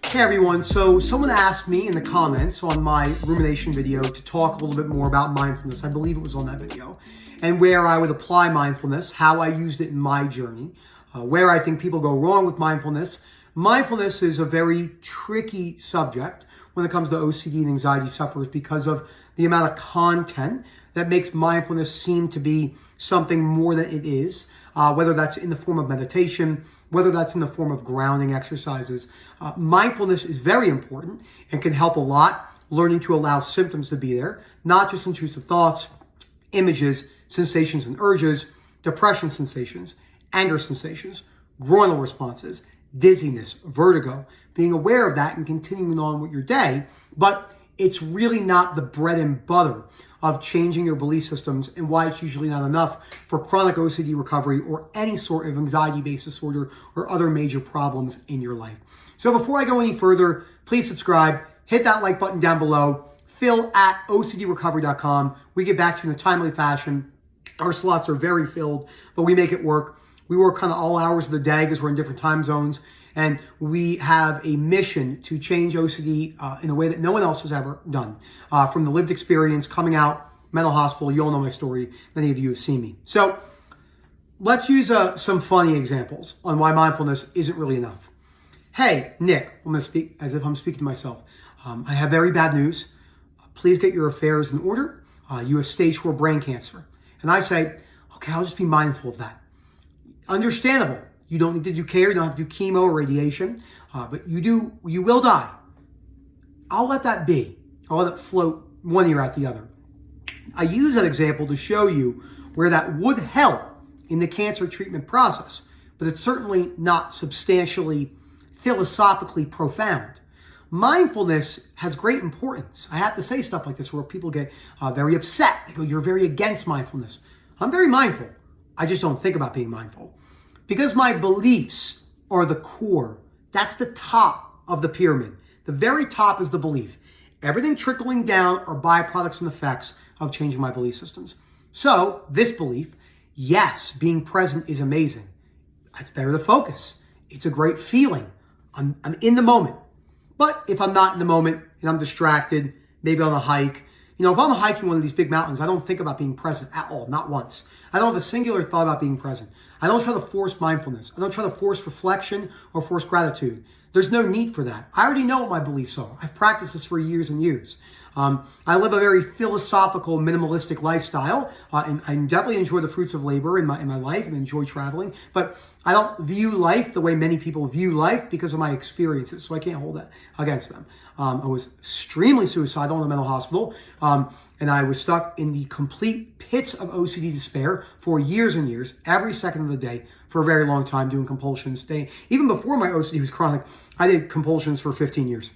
Hey everyone, so someone asked me in the comments on my rumination video to talk a little bit more about mindfulness. I believe it was on that video. And where I would apply mindfulness, how I used it in my journey, where I think people go wrong with mindfulness. Mindfulness is a very tricky subject when it comes to OCD and anxiety sufferers because of the amount of content that makes mindfulness seem to be something more than it is, whether that's in the form of meditation, whether that's in the form of grounding exercises. Mindfulness is very important and can help a lot, learning to allow symptoms to be there, not just intrusive thoughts, images, sensations and urges, depression sensations, anger sensations, groinal responses, dizziness, vertigo, being aware of that and continuing on with your day. But it's really not the bread and butter of changing your belief systems, and why it's usually not enough for chronic OCD recovery or any sort of anxiety-based disorder or other major problems in your life. So before I go any further, please subscribe, hit that like button down below, phil@ocdrecovery.com. We get back to you in a timely fashion. Our slots are very filled, but we make it work. We work kind of all hours of the day because we're in different time zones. And we have a mission to change OCD in a way that no one else has ever done. From the lived experience, coming out, mental hospital, you all know my story. Many of you have seen me. So let's use some funny examples on why mindfulness isn't really enough. Hey, Nick, I'm going to speak as if I'm speaking to myself. I have very bad news. Please get your affairs in order. You have stage 4 brain cancer. And I say, okay, I'll just be mindful of that. Understandable. You don't need to do care. You don't have to do chemo or radiation, but you will die. I'll let that be. I'll let it float one ear out the other. I use that example to show you where that would help in the cancer treatment process, but it's certainly not substantially philosophically profound. Mindfulness has great importance. I have to say stuff like this where people get very upset. They go, you're very against mindfulness. I'm very mindful. I just don't think about being mindful. Because my beliefs are the core. That's the top of the pyramid. The very top is the belief. Everything trickling down are byproducts and effects of changing my belief systems. So this belief, yes, being present is amazing. It's better to focus. It's a great feeling. I'm in the moment. But if I'm not in the moment and I'm distracted, maybe on a hike, if I'm hiking one of these big mountains, I don't think about being present at all, not once. I don't have a singular thought about being present. I don't try to force mindfulness. I don't try to force reflection or force gratitude. There's no need for that. I already know what my beliefs are. I've practiced this for years and years. I live a very philosophical, minimalistic lifestyle, and I definitely enjoy the fruits of labor in my life and enjoy traveling. But I don't view life the way many people view life because of my experiences, so I can't hold that against them. I was extremely suicidal in a mental hospital, and I was stuck in the complete pits of OCD despair for years and years, every second of the day, for a very long time, doing compulsions. Even before my OCD was chronic, I did compulsions for 15 years.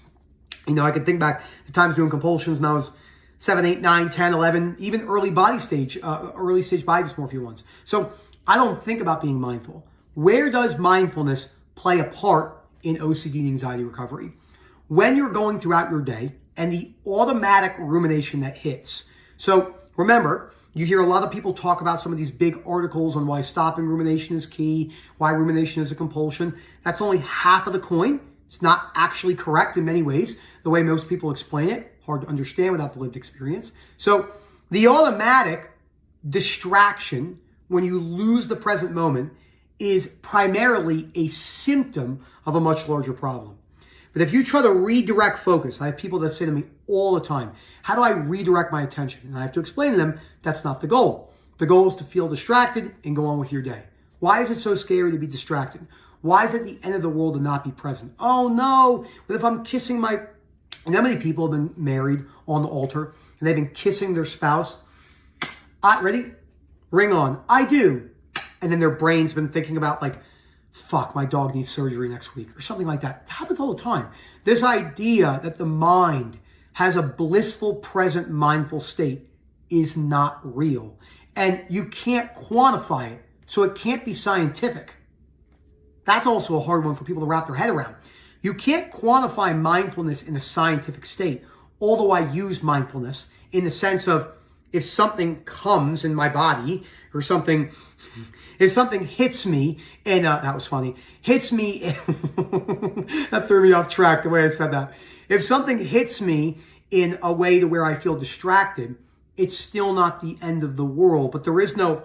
I could think back to times doing compulsions when I was 7, 8, 9, 10, 11, even early stage body dysmorphia ones. So I don't think about being mindful. Where does mindfulness play a part in OCD and anxiety recovery? When you're going throughout your day and the automatic rumination that hits. So remember, you hear a lot of people talk about some of these big articles on why stopping rumination is key, why rumination is a compulsion. That's only half of the coin. It's not actually correct in many ways, the way most people explain it. Hard to understand without the lived experience. So the automatic distraction when you lose the present moment is primarily a symptom of a much larger problem. But if you try to redirect focus, I have people that say to me all the time, how do I redirect my attention? And I have to explain to them, that's not the goal. The goal is to feel distracted and go on with your day. Why is it so scary to be distracted? Why is it the end of the world to not be present? Oh no, but if I'm kissing and how many people have been married on the altar and they've been kissing their spouse? Ready? Ring on. I do. And then their brain's been thinking about fuck, my dog needs surgery next week or something like that. It happens all the time. This idea that the mind has a blissful, present, mindful state is not real. And you can't quantify it, so it can't be scientific. That's also a hard one for people to wrap their head around. You can't quantify mindfulness in a scientific state, although I use mindfulness in the sense of if something comes in my body or something If something hits me, and that was funny, hits me, that threw me off track the way I said that. If something hits me in a way to where I feel distracted, it's still not the end of the world. But there is no,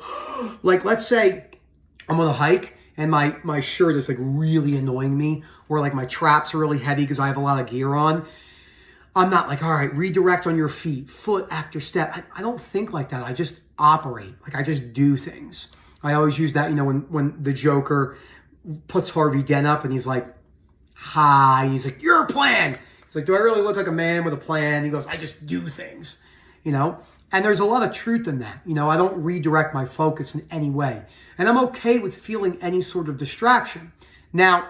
like, let's say I'm on a hike and my shirt is like really annoying me, or like my traps are really heavy because I have a lot of gear on. I'm not like, all right, redirect on your feet, foot after step. I don't think like that. I just operate. Like, I just do things. I always use that, when the Joker puts Harvey Dent up and he's like, hi, he's like, you're a plan. He's like, do I really look like a man with a plan? He goes, I just do things, And there's a lot of truth in that. I don't redirect my focus in any way. And I'm okay with feeling any sort of distraction. Now,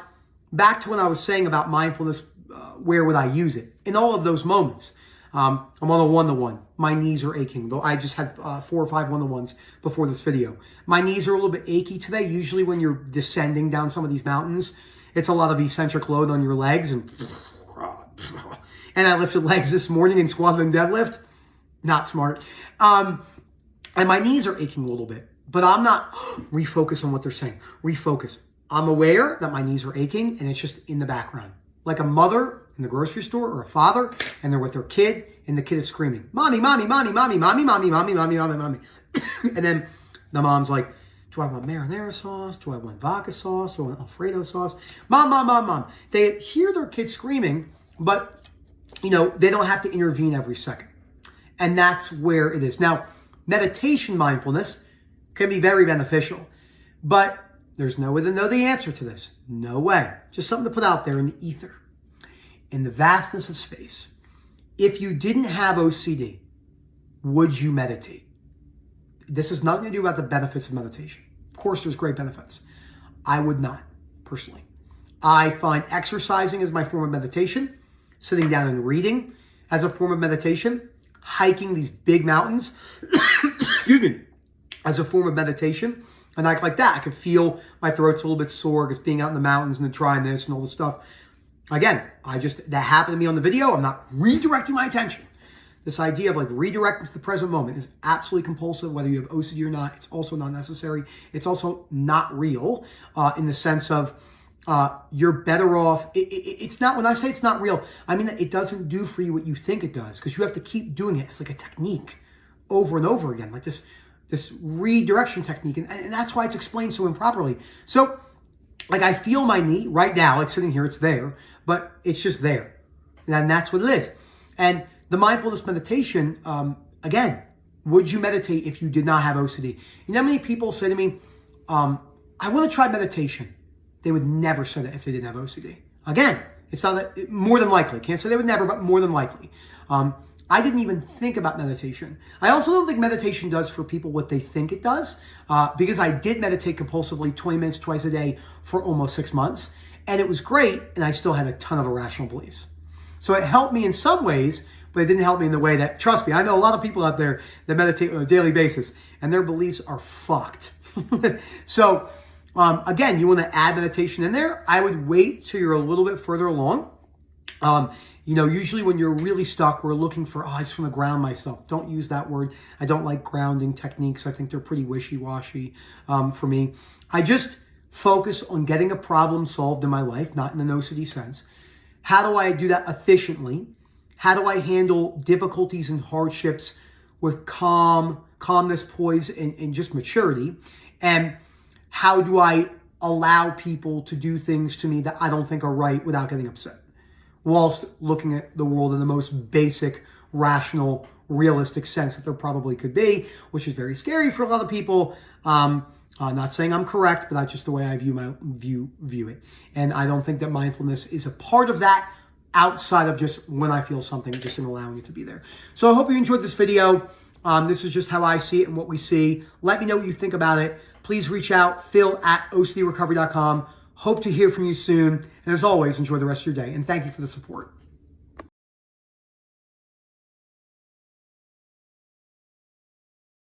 back to what I was saying about mindfulness, where would I use it? In all of those moments. I'm on a one-to-one. My knees are aching. Though I just had 4 or 5 one-to-ones before this video. My knees are a little bit achy today. Usually when you're descending down some of these mountains, it's a lot of eccentric load on your legs. And I lifted legs this morning in squat and deadlift. Not smart. And my knees are aching a little bit. But I'm not refocus on what they're saying. Refocus. I'm aware that my knees are aching and it's just in the background. Like a mother in the grocery store or a father, and they're with their kid, and the kid is screaming, mommy, mommy, mommy, mommy, mommy, mommy, mommy, mommy, mommy, mommy. And then the mom's like, do I want marinara sauce? Do I want vodka sauce? Do I want Alfredo sauce? Mom, mom, mom, mom. They hear their kid screaming, but, they don't have to intervene every second. And that's where it is. Now, meditation mindfulness can be very beneficial, but there's no way to know the answer to this. No way. Just something to put out there in the ether, in the vastness of space. If you didn't have OCD, would you meditate? This has nothing to do about the benefits of meditation. Of course, there's great benefits. I would not, personally. I find exercising as my form of meditation, sitting down and reading as a form of meditation, hiking these big mountains, excuse me, as a form of meditation. And like that, I could feel my throat's a little bit sore because being out in the mountains and the dryness and all this stuff. Again, that happened to me on the video. I'm not redirecting my attention. This idea of like redirecting to the present moment is absolutely compulsive, whether you have OCD or not. It's also not necessary. It's also not real in the sense of you're better off. It's not, when I say it's not real, I mean that it doesn't do for you what you think it does, because you have to keep doing it. It's like a technique over and over again, like this redirection technique. And that's why it's explained so improperly. So like I feel my knee right now, like sitting here, it's there, but it's just there. And that's what it is. And the mindfulness meditation, again, would you meditate if you did not have OCD? You know how many people say to me, I want to try meditation. They would never say that if they didn't have OCD. Again, it's not that, more than likely. Can't say they would never, but more than likely. I didn't even think about meditation. I also don't think meditation does for people what they think it does, because I did meditate compulsively 20 minutes twice a day for almost 6 months, and it was great, and I still had a ton of irrational beliefs. So it helped me in some ways, but it didn't help me in the way that, trust me, I know a lot of people out there that meditate on a daily basis, and their beliefs are fucked. So, again, you want to add meditation in there, I would wait till you're a little bit further along. Usually when you're really stuck, we're looking for, I just want to ground myself. Don't use that word. I don't like grounding techniques. I think they're pretty wishy-washy for me. I just focus on getting a problem solved in my life, not in an OCD sense. How do I do that efficiently? How do I handle difficulties and hardships with calmness, poise, and just maturity? And how do I allow people to do things to me that I don't think are right without getting upset, whilst looking at the world in the most basic, rational, realistic sense that there probably could be, which is very scary for a lot of people. I'm not saying I'm correct, but that's just the way I view it. And I don't think that mindfulness is a part of that, outside of just when I feel something, just in allowing it to be there. So I hope you enjoyed this video. This is just how I see it and what we see. Let me know what you think about it. Please reach out, phil@ocdrecovery.com. Hope to hear from you soon. And as always, enjoy the rest of your day. And thank you for the support.